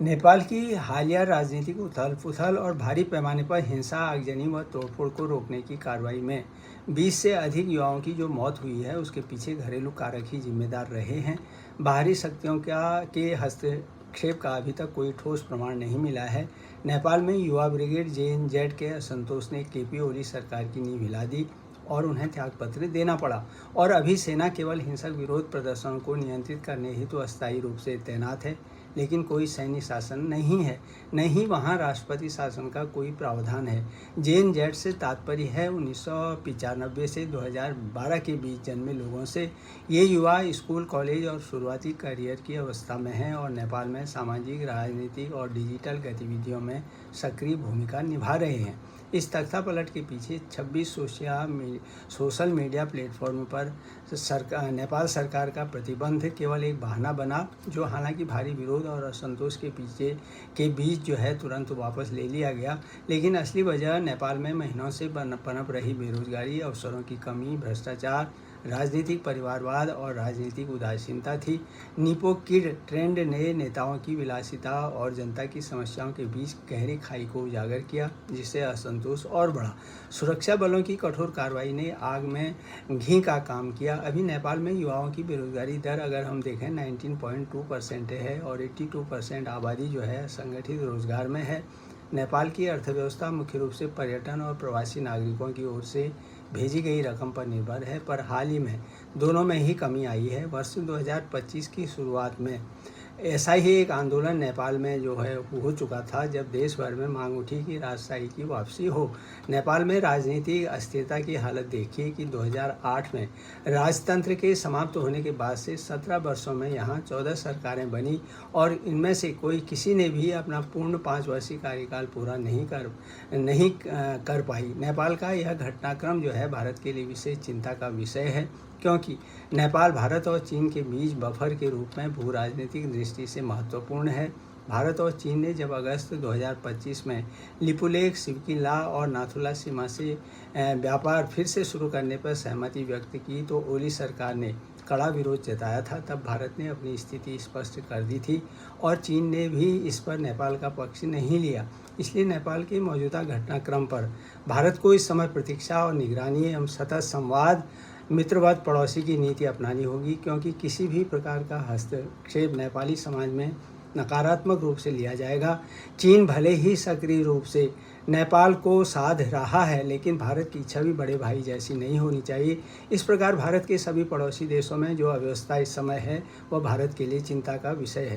नेपाल की हालिया राजनीतिक उथल-पुथल और भारी पैमाने पर हिंसा, आगजनी व तोड़फोड़ को रोकने की कार्रवाई में 20 से अधिक युवाओं की जो मौत हुई है, उसके पीछे घरेलू कारक ही जिम्मेदार रहे हैं। बाहरी शक्तियों के हस्तक्षेप का अभी तक कोई ठोस प्रमाण नहीं मिला है। नेपाल में युवा ब्रिगेड जेएनजेड के असंतोष ने केपी ओली सरकार की नींव हिला दी और उन्हें त्यागपत्र देना पड़ा। और अभी सेना केवल हिंसक विरोध प्रदर्शनों को नियंत्रित करने हेतु अस्थायी रूप से तैनात है, लेकिन कोई सैन्य शासन नहीं है, न ही वहाँ राष्ट्रपति शासन का कोई प्रावधान है। जेएनजेड से तात्पर्य है 1995 से 2012 के बीच जन्मे लोगों से। ये युवा स्कूल, कॉलेज और शुरुआती करियर की अवस्था में हैं और नेपाल में सामाजिक, राजनीतिक और डिजिटल गतिविधियों में सक्रिय भूमिका निभा रहे हैं। इस तख्तापलट के पीछे 26 सोशल मीडिया प्लेटफॉर्म पर नेपाल सरकार का प्रतिबंध केवल एक बहाना बना, जो हालांकि भारी विरोध और असंतोष के बीच जो है तुरंत वापस ले लिया गया। लेकिन असली वजह नेपाल में महीनों से पनप रही बेरोजगारी, अवसरों की कमी, भ्रष्टाचार, राजनीतिक परिवारवाद और राजनीतिक उदासीनता थी। निपो किड ट्रेंड ने नेताओं की विलासिता और जनता की समस्याओं के बीच गहरी खाई को उजागर किया, जिससे असंतोष और बढ़ा। सुरक्षा बलों की कठोर कार्रवाई ने आग में घी का काम किया। अभी नेपाल में युवाओं की बेरोजगारी दर अगर हम देखें 19.2% है और 82% आबादी जो है संगठित रोजगार में है। नेपाल की अर्थव्यवस्था मुख्य रूप से पर्यटन और प्रवासी नागरिकों की ओर से भेजी गई रकम पर निर्भर है, पर हाल ही में दोनों में ही कमी आई है। वर्ष 2025 की शुरुआत में ऐसा ही एक आंदोलन नेपाल में जो है हो चुका था, जब देश भर में मांग उठी कि राजशाही की वापसी हो। नेपाल में राजनीतिक अस्थिरता की हालत देखिए कि 2008 में राजतंत्र के समाप्त होने के बाद से 17 वर्षों में यहाँ 14 सरकारें बनी और इनमें से किसी ने भी अपना पूर्ण 5 वर्षीय कार्यकाल पूरा नहीं कर पाई। नेपाल का यह घटनाक्रम जो है भारत के लिए विशेष चिंता का विषय है, क्योंकि नेपाल भारत और चीन के बीच बफर के रूप में भू राजनीतिक दृष्टि से महत्वपूर्ण है। भारत और चीन ने जब अगस्त 2025 में लिपुलेख, सिवकिला और नाथुला सीमा से व्यापार फिर से शुरू करने पर सहमति व्यक्त की, तो ओली सरकार ने कड़ा विरोध जताया था। तब भारत ने अपनी स्थिति स्पष्ट कर दी थी और चीन ने भी इस पर नेपाल का पक्ष नहीं लिया। इसलिए नेपाल के मौजूदा घटनाक्रम पर भारत को इस समय प्रतीक्षा और निगरानी एवं सतत संवाद, मित्रवत पड़ोसी की नीति अपनानी होगी, क्योंकि किसी भी प्रकार का हस्तक्षेप नेपाली समाज में नकारात्मक रूप से लिया जाएगा। चीन भले ही सक्रिय रूप से नेपाल को साध रहा है, लेकिन भारत की छवि बड़े भाई जैसी नहीं होनी चाहिए। इस प्रकार भारत के सभी पड़ोसी देशों में जो अव्यवस्था इस समय है, वह भारत के लिए चिंता का विषय है।